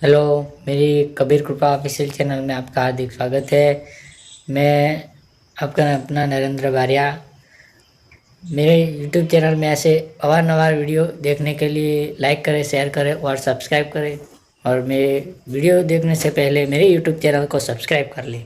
Hello, मेरी कबीर कृपा official channel में आपका हार्दिक स्वागत है। मैं आपका अपना नरेंद्र बारिया। मेरे यूट्यूब चैनल में ऐसे अवारनवार वीडियो देखने के लिए लाइक करें, शेयर करें और सब्सक्राइब करें। और मेरे वीडियो देखने से पहले मेरे यूट्यूब चैनल को सब्सक्राइब कर लें।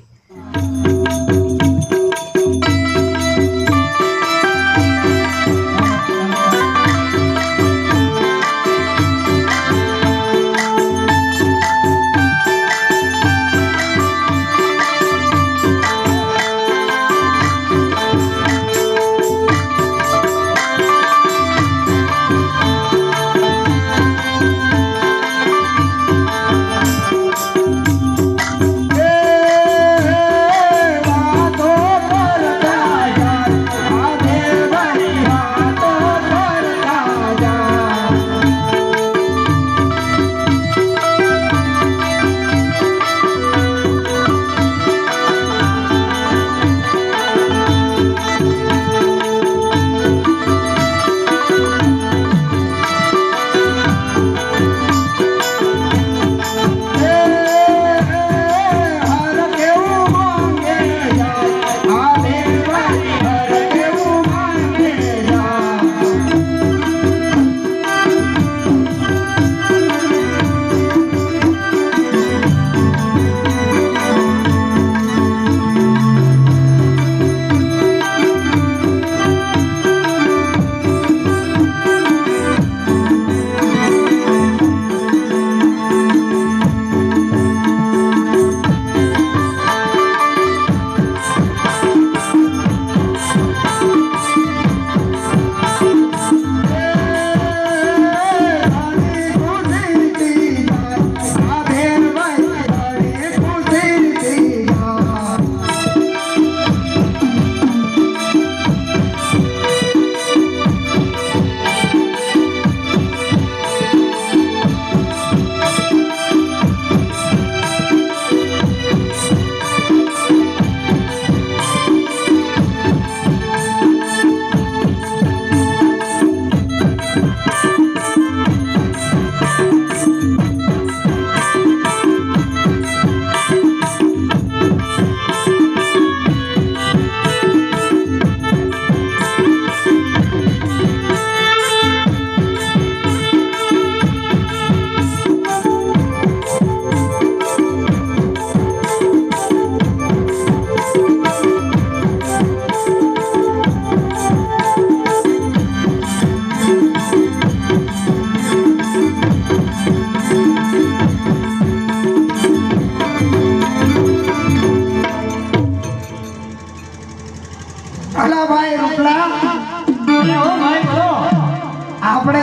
આપણે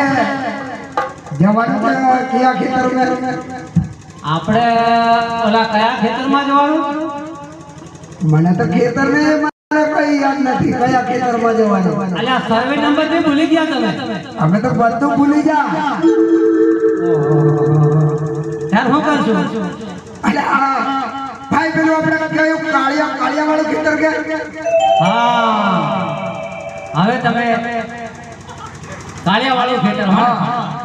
જવાનું કયા ખેતરમાં? આપણે ઓલા કયા ખેતરમાં જવાનું? મને તો ખેતર ને કઈ યાદ નથી કયા ખેતરમાં જવાનું. અલ્યા સર્વે નંબર થી ભૂલી ગયા તમે? અમે તો બધું ભૂલી જા. યાર હું કરશું? અલ્યા ભાઈ પેલું આપણે કયું કાળિયા વાળું ખેતર કે? હા હવે તમે કાળિયા વાળું ખેતર.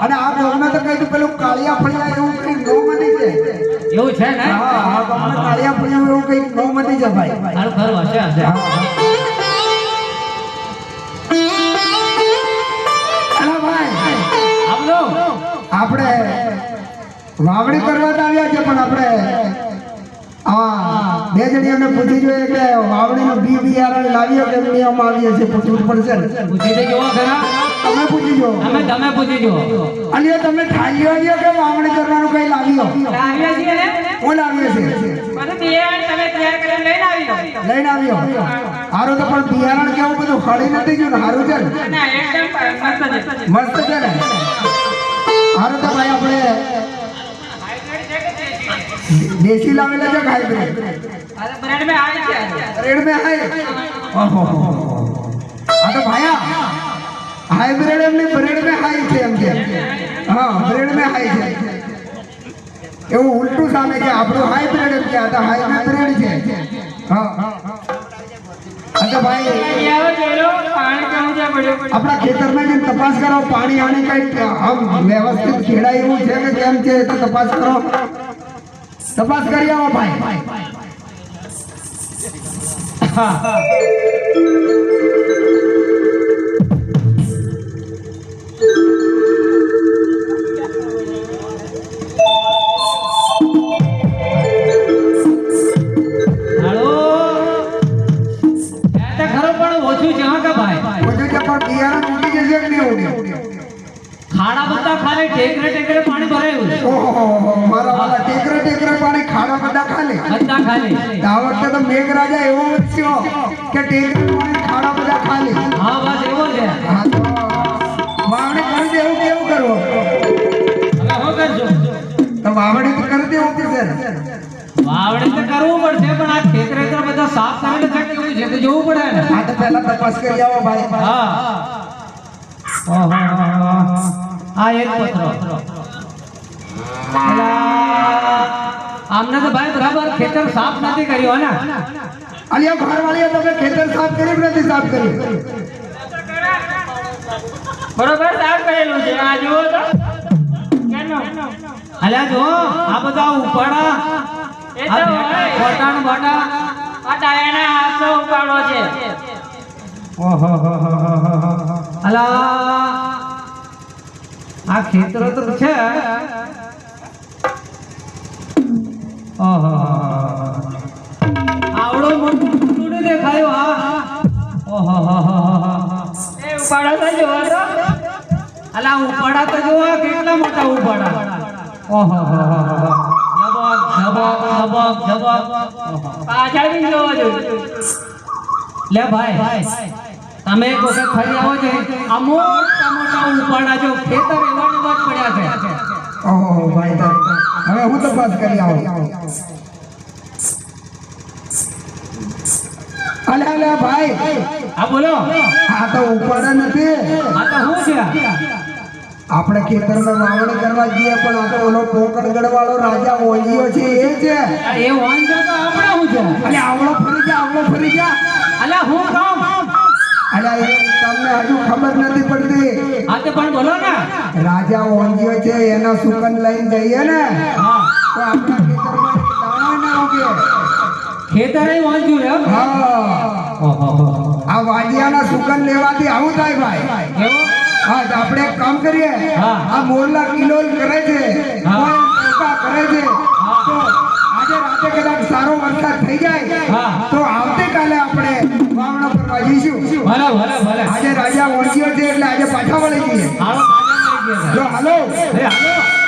અને આ ગામમાં તો કઈ પેલું કાળિયા ફળિયા એવું કઈ ગૌમતી છે. એવું છે ને? હા ગામમાં કાળિયા ફળિયા એવું કઈ ગૌમતી છે ભાઈ. સારું ખરું હશે હશે. હેલો ભાઈ આવલો આપણે વાવણી કરવા તો આવ્યા છે પણ આપણે બે જણીઓને પૂછી જોઈએ કે વાવણીનું બિયારણ લાવ્યો કે નિયમ આવીએ છે પૂછવું પડશે ને. પૂછી દેજો ખરા. તમે પૂછી જો. તમે પૂછી જો. અને તમે ઠાલ્યો આવ્યો કે વાવણી કરવાનું કઈ લાવ્યો? લાવ્યા છીએ ને? હું લાવ્યો છે બધું બિયારણ તમે તૈયાર કરીને લઈને આવ્યો. લઈને આવ્યો. હારું તો પણ બિયારણ કેવું બધું હળી નથી ગયું ને? હારું છે ને? ના એકદમ મસ્ત છે ને? હારું તો ભાઈ આપણે देसी लावेला जो हाइब्रिड अरे ब्रेड में आई है. ब्रेड में है. ओहो आ तो भाया हाइब्रिड एमने ब्रेड में हाई છે એમ કે. હા બ્રેડ में હાઈ છે એવું ઉલટું સામે કે આપણો હાઇબ્રિડ એમ કે આ તો હાઇબ્રિડ છે. હા તો ભાઈ અહીંયા આવો જોઈ લો, પાણી કેવું છે પડ્યું. આપણા ખેતરમાં જઈને તપાસ કરો પાણી આને કઈ આમ વ્યવસ્થિત ખેડાય એવું છે કે કેમ છે એ તો તપાસ કરો તપાસ કરી આવો ભાઈ હાલો. ત્યાં તો ખરો પણ ઓછું છે હા કે ભાઈ? ઓછું છે પણ બિયારણ ઉડી જશે કે નહીં ઉડે ખાડા બધા ખાલી ટેકરે પાણી ભરાયું છે. ઓહો મારા વાલા ટેકરે પાણી ખાડા બધા ખાલે બધા ખાલી. આ વખતે તો મેઘરાજા એવો વરસ્યો કે ટેકરે પાણી ખાડા બધા ખાલે હા બસ એવો છે. હા તો વાવણી કરી દે એવું કેવું કરવું હવે શું કરજો? તો વાવણી તો કરી દેવું પડશે ને વાવણી તો કરવું પડશે પણ આ ખેતરે બધા સાફ કરીને છે કેવું છે તો જોવું પડે ને. આ તો પહેલા તપાસ કરી આવો ભાઈ હા. ઓહો. આ એક પત્રો. અલા, આમને તો ભાઈ બરાબર ખેતર સાફ નથી કર્યું હે ને? અલિયા ઘરવાળીએ તમે ખેતર સાફ કર્યું કે નથી સાફ કર્યું બરોબર સાફ કરેલું છે. આ જુઓ તો અલ્યા જો આ બધા ઉપાડા આ બેટા બોટા આ ડાયાના હાથનો ઉપાડો છે. ઓહો અલા આ ખેતરો તો છે. ઓહો આવડો મોટું દેખાયો હા. ઓહો એ ઉપાડા તો જોવા તો અલા ઉપાડા તો જોવા કેટલા મોટા ઉપાડા. ઓહો જબક પાછળ બી જોવા જોઈએ. લે ભાઈ તમે એક વખત ફરી આવો છો આ મોટા મોટા ઉપાડા જો ખેતર એવા જ પડ્યા છે. ઓહો ભાઈ હવે હું તપાસ કરી આવું અલ્યા ભાઈ હા બોલો. આ તો ઉપાડા નથી આ તો શું છે? આપણે ખેતરમાં વાવણી કરવા જઈએ પણ આ તો ઓલો પોકણગઢ વાળો રાજા ઓળિયો છે એ છે એ વાંધો તો આપણે શું છે? આવડો ફરી જા અલ્યા હું કામ અલ્યા એ તમને હજુ ખબર નથી પડતી હા તે પણ બોલો ને. રાજા ઓળિયો છે એના સુગંધ લઈને જઈએ ને હા તો આપણા ખેતરમાં દાણો ના ઉગે ખેતરે વાંચ્યું રે. હા આ વાડિયાના સુગંધ લેવાથી આવું થાય ભાઈ કેવો? હા તો આપણે એક કામ કરીએ હા. આ મોરલા કિલોલ કરે છે હા. કોઈ ટોકા કરે છે હા. તો આજે રાતે કદાચ સારો વરસાદ થઈ જાય હા. તો આવતીકાલે આપણે વાવણા કરવા જઈશું ભલે આજે રાજા ઓળખ્યો છે એટલે આજે પાછા વળી જઈએ હાલો પાછા મળી ગયા. જો હાલો હાલો